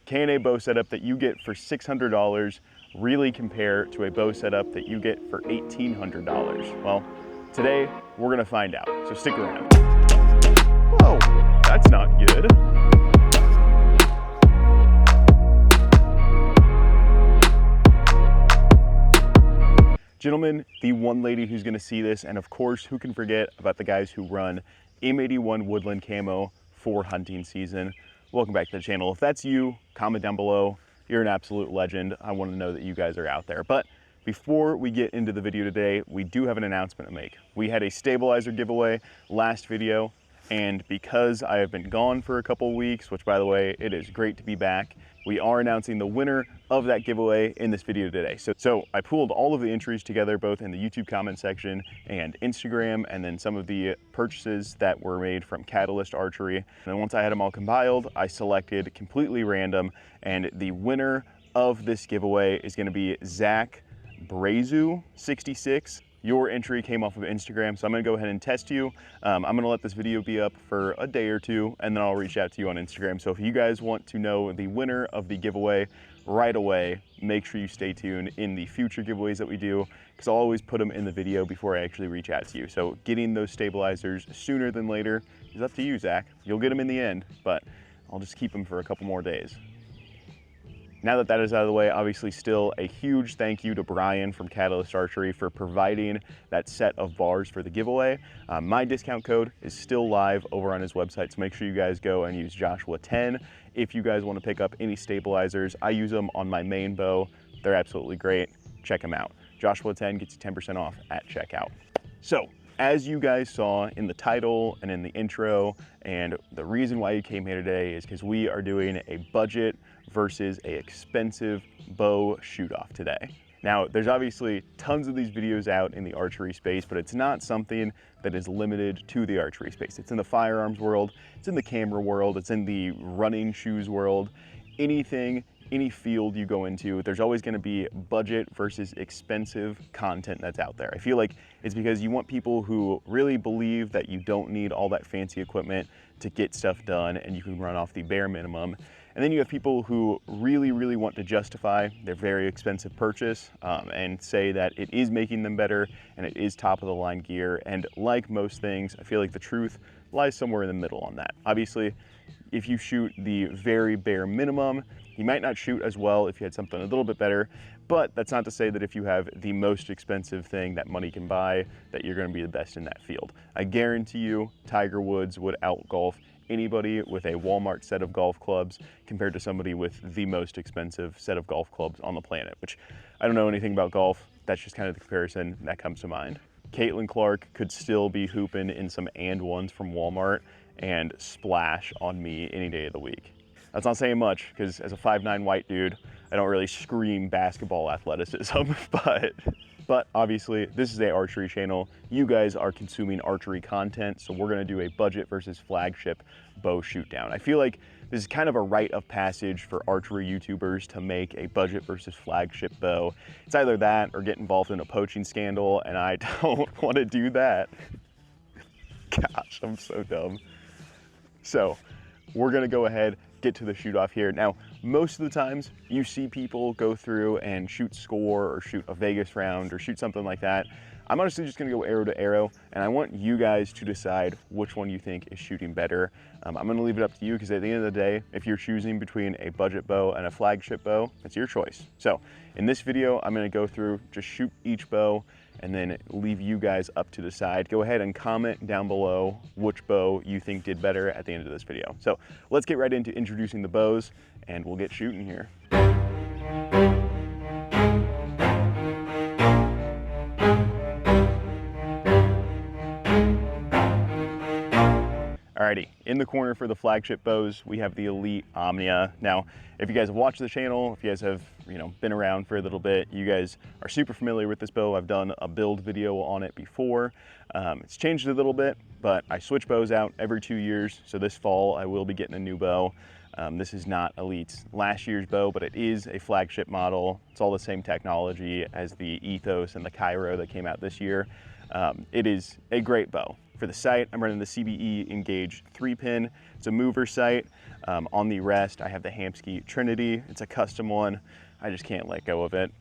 can a bow setup that you get for $600 really compare to a bow setup that you get for $1,800? Well, today we're gonna find out, so stick around. Oh, that's not good. Gentlemen, the one lady who's gonna see this, and of course, who can forget about the guys who run M81 Woodland Camo for hunting season. Welcome back to the channel. If that's you, comment down below. You're an absolute legend. I want to know that you guys are out there. But before we get into the video today, we do have an announcement to make. We had a stabilizer giveaway last video, and because I have been gone for a couple weeks, which by the way, it is great to be back, we are announcing the winner of that giveaway in this video today. So I pulled all of the entries together, both in the YouTube comment section and Instagram, and then some of the purchases that were made from Catalyst Archery. And then once I had them all compiled, I selected completely random, and the winner of this giveaway is gonna be Zach Brazu 66. Your entry came off of Instagram, so I'm gonna go ahead and test you. I'm gonna let this video be up for a day or two, and then I'll reach out to you on Instagram. So if you guys want to know the winner of the giveaway right away, make sure you stay tuned in the future giveaways that we do, because I'll always put them in the video before I actually reach out to you. So getting those stabilizers sooner than later is up to you, Zach. You'll get them in the end, but I'll just keep them for a couple more days. Now that that is out of the way, obviously still a huge thank you to Brian from Catalyst Archery for providing that set of bars for the giveaway. My discount code is still live over on his website, so make sure you guys go and use Joshua10 if you guys want to pick up any stabilizers. I use them on my main bow. They're absolutely great. Check them out. Joshua10 gets you 10% off at checkout. So, as you guys saw in the title and in the intro, and the reason why you came here today is because we are doing a budget versus a expensive bow shoot-off today. Now, there's obviously tons of these videos out in the archery space, but it's not something that is limited to the archery space. It's in the firearms world, it's in the camera world, it's in the running shoes world. Anything, any field you go into, there's always gonna be budget versus expensive content that's out there. I feel like it's because you want people who really believe that you don't need all that fancy equipment to get stuff done and you can run off the bare minimum. And then you have people who really want to justify their very expensive purchase and say that it is making them better and it is top of the line gear. And like most things, I feel like the truth lies somewhere in the middle on that. Obviously, if you shoot the very bare minimum, you might not shoot as well if you had something a little bit better, but that's not to say that if you have the most expensive thing that money can buy, that you're gonna be the best in that field. I guarantee you, Tiger Woods would outgolf anybody with a Walmart set of golf clubs compared to somebody with the most expensive set of golf clubs on the planet, which I don't know anything about golf. That's just kind of the comparison that comes to mind. Caitlin Clark could still be hooping in some and-ones from Walmart and splash on me any day of the week. That's not saying much, because as a 5'9" white dude, I don't really scream basketball athleticism, but obviously this is an archery channel. You guys are consuming archery content, so we're gonna do a budget versus flagship bow shoot down. I feel like this is kind of a rite of passage for archery YouTubers to make a budget versus flagship bow. It's either that or get involved in a poaching scandal, and I don't wanna do that. Gosh, I'm so dumb. So we're gonna go ahead, get to the shoot off here. Now, most of the times you see people go through and shoot score or shoot a Vegas round or shoot something like that. I'm honestly just gonna go arrow to arrow, and I want you guys to decide which one you think is shooting better. I'm gonna leave it up to you, because at the end of the day, if you're choosing between a budget bow and a flagship bow, it's your choice. So in this video, I'm gonna go through, just shoot each bow, and then leave you guys up to decide. Go ahead and comment down below which bow you think did better at the end of this video. So let's get right into introducing the bows, and we'll get shooting here. Alrighty, in the corner for the flagship bows, we have the Elite Omnia. Now, if you guys have watched the channel, if you guys have been around for a little bit, you guys are super familiar with this bow. I've done a build video on it before. It's changed a little bit, but I switch bows out every 2 years. So this fall, I will be getting a new bow. This is not Elite's last year's bow, but it is a flagship model. It's all the same technology as the Ethos and the Cairo that came out this year. It is a great bow. For the sight, I'm running the CBE Engage 3-pin. It's a mover sight. On the rest, I have the Hamskea Trinity. It's a custom one. I just can't let go of it.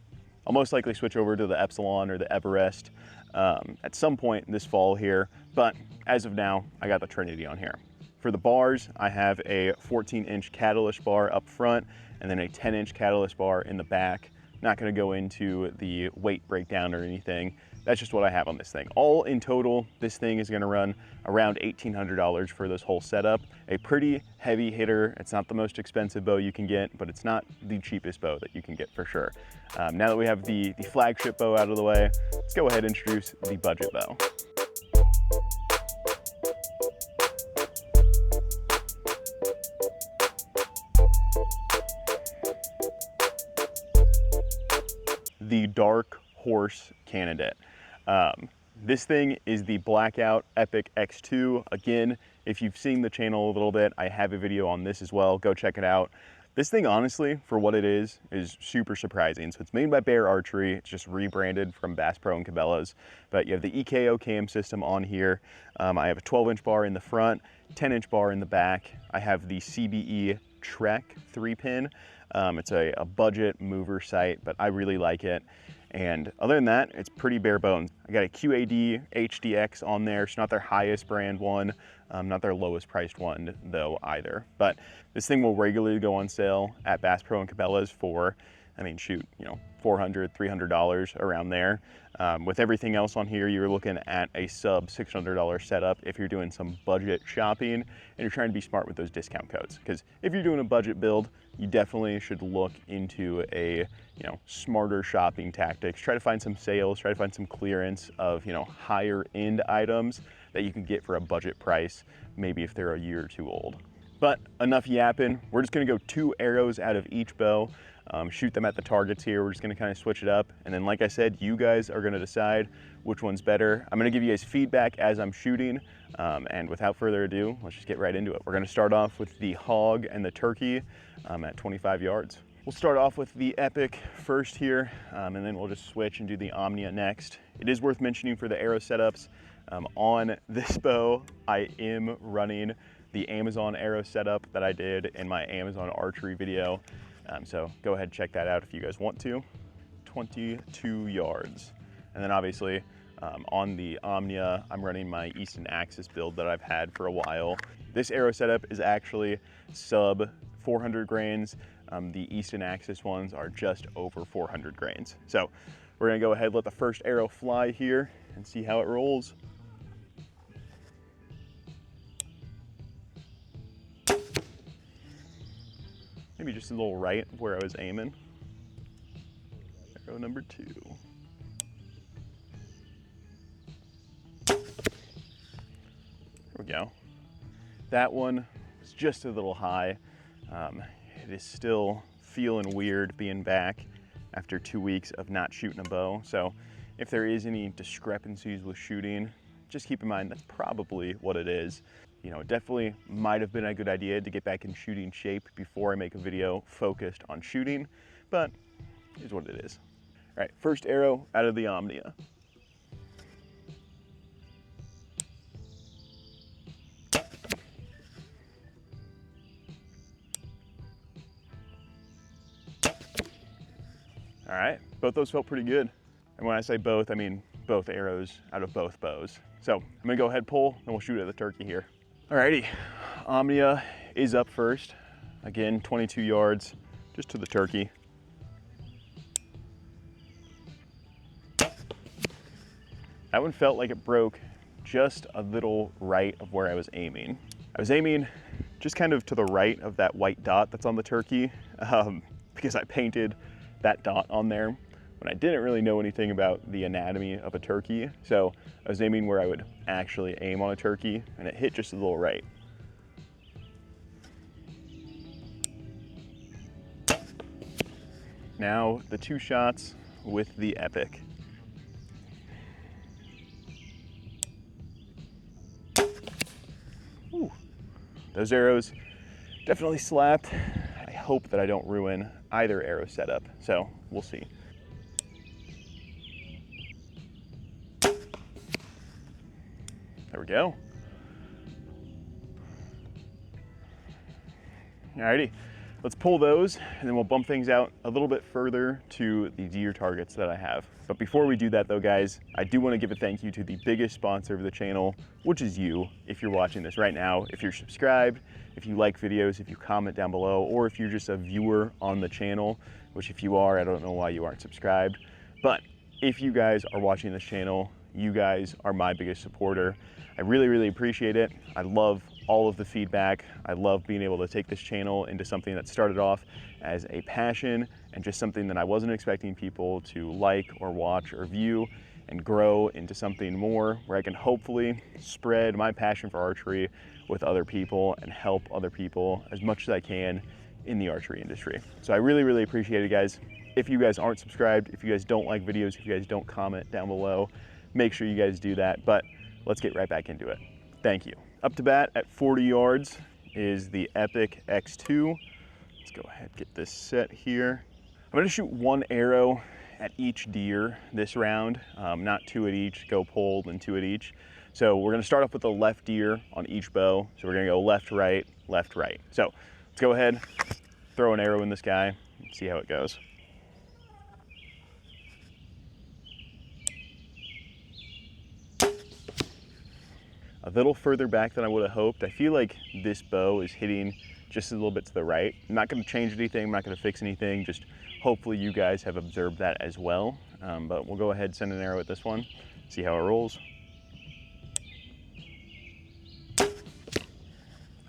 I'll most likely switch over to the Epsilon or the Everest at some point this fall here, but as of now, I got the Trinity on here. For the bars, I have a 14-inch Catalyst bar up front and then a 10-inch Catalyst bar in the back. Not gonna go into the weight breakdown or anything. That's just what I have on this thing. All in total, this thing is gonna run around $1,800 for this whole setup. A pretty heavy hitter. It's not the most expensive bow you can get, but it's not the cheapest bow that you can get for sure. Now that we have the flagship bow out of the way, let's go ahead and introduce the budget bow. The Dark Horse Candidate. This thing is the Blackout Epic X2. Again, if you've seen the channel a little bit, I have a video on this as well. Go check it out. This thing, honestly, for what it is super surprising. So it's made by Bear Archery. It's just rebranded from Bass Pro and Cabela's. But you have the EKO cam system on here. I have a 12-inch bar in the front, 10-inch bar in the back. I have the CBE Trek 3-pin. It's a budget mover sight, but I really like it. And other than that, it's pretty bare bones. I got a QAD HDX on there. It's not their highest brand one, not their lowest priced one though either. But this thing will regularly go on sale at Bass Pro and Cabela's for, I mean, shoot, you know, $400, $300 around there. With everything else on here, you're looking at a sub $600 setup if you're doing some budget shopping and you're trying to be smart with those discount codes. Because if you're doing a budget build, you definitely should look into a, smarter shopping tactics. Try to find some sales, try to find some clearance of, higher end items that you can get for a budget price, maybe if they're a year or two old. But enough yapping. We're just gonna go 2 arrows out of each bow, shoot them at the targets here. We're just gonna kind of switch it up. And then, like I said, you guys are gonna decide which one's better. I'm gonna give you guys feedback as I'm shooting. And without further ado, let's just get right into it. We're gonna start off with the hog and the turkey at 25 yards. We'll start off with the Epic first here, and then we'll just switch and do the Omnia next. It is worth mentioning for the arrow setups, on this bow, I am running the Amazon arrow setup that I did in my Amazon archery video. So go ahead and check that out if you guys want to. 22 yards. And then obviously on the Omnia, I'm running my Easton Axis build that I've had for a while. This arrow setup is actually sub 400 grains. The Easton Axis ones are just over 400 grains. So we're gonna go ahead, let the first arrow fly here and see how it rolls. Maybe just a little right of where I was aiming. Arrow number 2. There we go. That one was just a little high. It is still feeling weird being back after 2 weeks of not shooting a bow. So if there is any discrepancies with shooting, just keep in mind that's probably what it is. It definitely might have been a good idea to get back in shooting shape before I make a video focused on shooting, but it is what it is. All right, first arrow out of the Omnia. All right, both those felt pretty good. And when I say both, I mean both arrows out of both bows. So I'm gonna go ahead, pull, and we'll shoot at the turkey here. Alrighty, Omnia is up first. Again, 22 yards, just to the turkey. That one felt like it broke just a little right of where I was aiming. I was aiming just kind of to the right of that white dot that's on the turkey, because I painted that dot on there when I didn't really know anything about the anatomy of a turkey. So I was aiming where I would actually aim on a turkey, and it hit just a little right. Now the 2 shots with the Epic. Ooh. Those arrows definitely slapped. I hope that I don't ruin either arrow setup, so we'll see. There we go. Alrighty, let's pull those and then we'll bump things out a little bit further to the deer targets that I have. But before we do that though, guys, I do want to give a thank you to the biggest sponsor of the channel, which is you. If you're watching this right now, if you're subscribed, if you like videos, if you comment down below, or if you're just a viewer on the channel, which if you are, I don't know why you aren't subscribed. But if you guys are watching this channel, you guys are my biggest supporter. I really, really appreciate it. I love all of the feedback. I love being able to take this channel into something that started off as a passion and just something that I wasn't expecting people to like or watch or view, and grow into something more where I can hopefully spread my passion for archery with other people and help other people as much as I can in the archery industry. So I really, really appreciate it, guys. If you guys aren't subscribed, if you guys don't like videos, if you guys don't comment down below, make sure you guys do that. But let's get right back into it. Thank you. Up to bat at 40 yards is the Epic X2. Let's go ahead and get this set here. I'm gonna shoot one arrow at each deer this round, not two at each, go pull, then two at each. So we're gonna start off with the left deer on each bow. So we're gonna go left, right, left, right. So let's go ahead, throw an arrow in this guy, and see how it goes. A little further back than I would have hoped. I feel like this bow is hitting just a little bit to the right. I'm not gonna change anything, I'm not gonna fix anything, just hopefully you guys have observed that as well. But we'll go ahead and send an arrow at this one, see how it rolls.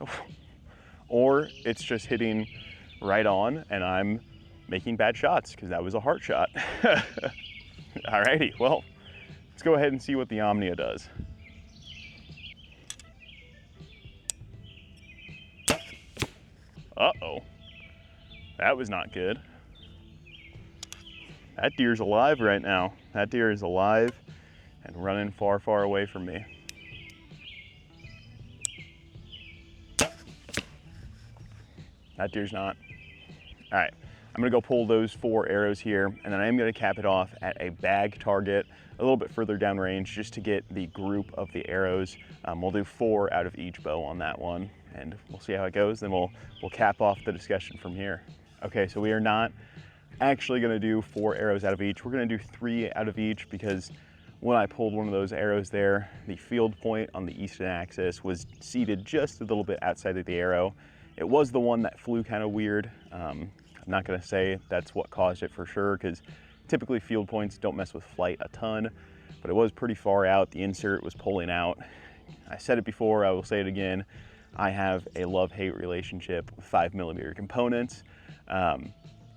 Oh. Or it's just hitting right on and I'm making bad shots because that was a heart shot. Alrighty, well, let's go ahead and see what the Omnia does. Uh-oh, that was not good. That deer's alive right now. That deer is alive and running far, far away from me. That deer's not. All right, I'm gonna go pull those 4 arrows here, and then I am gonna cap it off at a bag target a little bit further down range just to get the group of the arrows. We'll do 4 out of each bow on that one, and we'll see how it goes. Then we'll cap off the discussion from here. Okay, so we are not actually gonna do 4 arrows out of each. We're gonna do 3 out of each because when I pulled one of those arrows there, the field point on the eastern axis was seated just a little bit outside of the arrow. It was the one that flew kind of weird. I'm not gonna say that's what caused it for sure, because typically field points don't mess with flight a ton, but it was pretty far out. The insert was pulling out. I said it before, I will say it again. I have a love-hate relationship with 5mm components.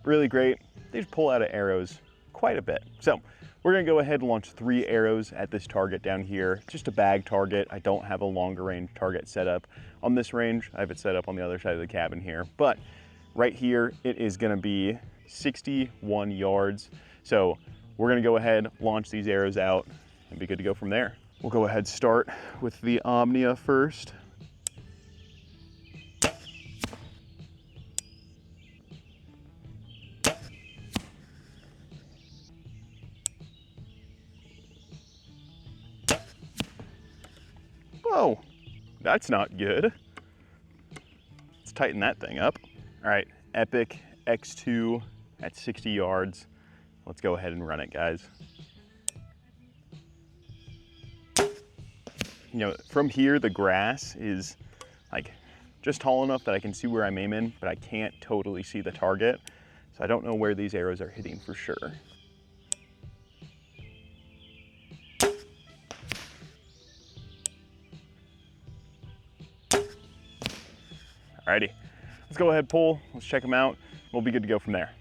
Really great. They just pull out of arrows quite a bit. So we're gonna go ahead and launch 3 arrows at this target down here. Just a bag target. I don't have a longer range target set up on this range. I have it set up on the other side of the cabin here. But right here, it is gonna be 61 yards. So we're gonna go ahead, launch these arrows out, and be good to go from there. We'll go ahead, start with the Omnia first. Whoa, that's not good. Let's tighten that thing up. All right, Epic X2 at 60 yards. Let's go ahead and run it, guys. You know, from here, the grass is like just tall enough that I can see where I'm aiming, but I can't totally see the target. So I don't know where these arrows are hitting for sure. Alrighty, let's go ahead, pull, let's check them out. We'll be good to go from there.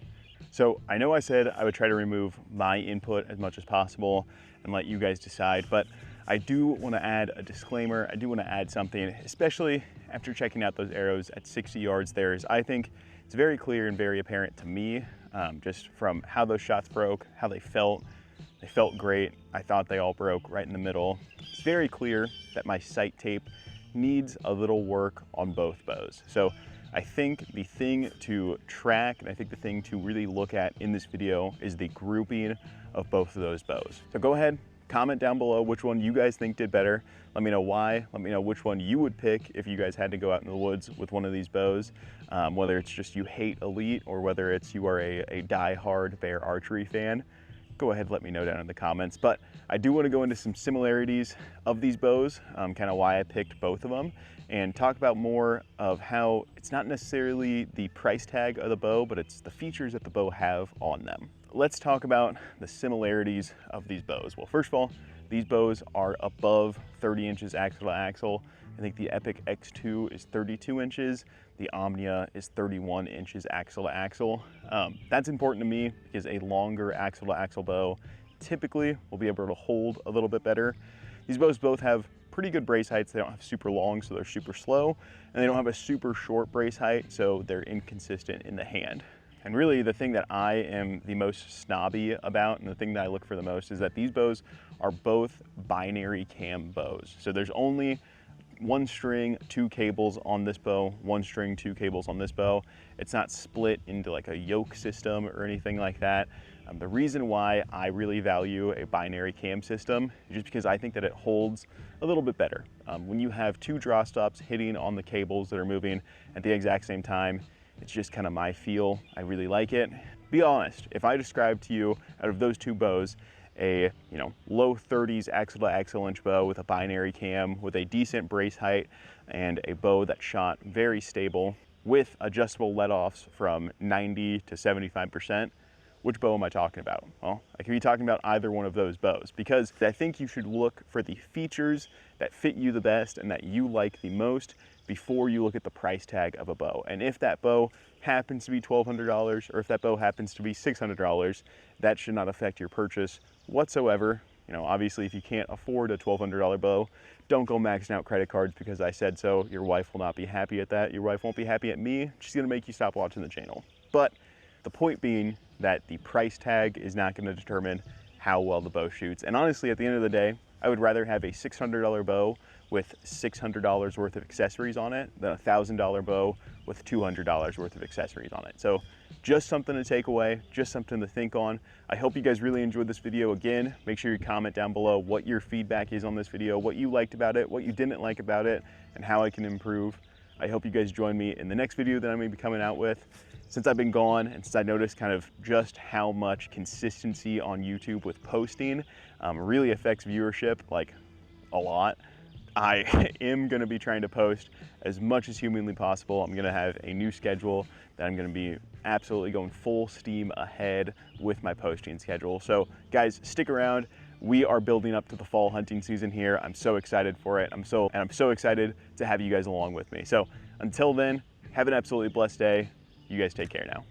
So I know I said I would try to remove my input as much as possible and let you guys decide, but I do want to add a disclaimer. I do want to add something, especially after checking out those arrows at 60 yards there, is I think it's very clear and very apparent to me, just from how those shots broke, how they felt. They felt great. I thought they all broke right in the middle. It's very clear that my sight tape needs a little work on both bows. So I think the thing to track, and I think the thing to really look at in this video, is the grouping of both of those bows. So go ahead, comment down below which one you guys think did better. Let me know why. Let me know which one you would pick if you guys had to go out in the woods with one of these bows, whether it's just you hate Elite or whether it's you are a die-hard bear archery fan. Go ahead, let me know down in the comments. But I do want to go into some similarities of these bows, kind of why I picked both of them, and talk about more of how it's not necessarily the price tag of the bow, but it's the features that the bow have on them. Let's talk about the similarities of these bows. Well, first of all, these bows are above 30 inches axle to axle. I think the Epic X2 is 32 inches. The Omnia is 31 inches axle to axle. That's important to me because a longer axle to axle bow typically will be able to hold a little bit better. These bows both have pretty good brace heights. They don't have super long, so they're super slow, and they don't have a super short brace height, so they're inconsistent in the hand. And really the thing that I am the most snobby about and the thing that I look for the most is that these bows are both binary cam bows. So there's only one string, two cables on this bow, one string, two cables on this bow. It's not split into like a yoke system or anything like that. The reason why I really value a binary cam system is just because I think that it holds a little bit better. When you have two draw stops hitting on the cables that are moving at the exact same time, it's just kind of my feel. I really like it. Be honest, if I describe to you out of those two bows, a low 30s axle to axle inch bow with a binary cam with a decent brace height and a bow that shot very stable with adjustable let-offs from 90 to 75%, which bow am I talking about? Well, I could be talking about either one of those bows because I think you should look for the features that fit you the best and that you like the most before you look at the price tag of a bow. And if that bow happens to be $1,200 or if that bow happens to be $600, that should not affect your purchase whatsoever. Obviously if you can't afford a $1,200 bow, don't go maxing out credit cards because I said so. Your wife will not be happy at that. Your wife won't be happy at me. She's gonna make you stop watching the channel. But the point being that the price tag is not gonna determine how well the bow shoots. And honestly, at the end of the day, I would rather have a $600 bow with $600 worth of accessories on it than a $1,000 bow with $200 worth of accessories on it. So just something to take away, just something to think on. I hope you guys really enjoyed this video. Again, make sure you comment down below what your feedback is on this video, what you liked about it, what you didn't like about it, and how I can improve. I hope you guys join me in the next video that I'm gonna be coming out with. Since I've been gone and since I noticed kind of just how much consistency on YouTube with posting really affects viewership, like a lot, I am gonna be trying to post as much as humanly possible. I'm gonna have a new schedule that I'm gonna be absolutely going full steam ahead with my posting schedule. So guys, stick around. We are building up to the fall hunting season here. I'm so excited for it. I'm so excited to have you guys along with me. So until then, have an absolutely blessed day. You guys take care now.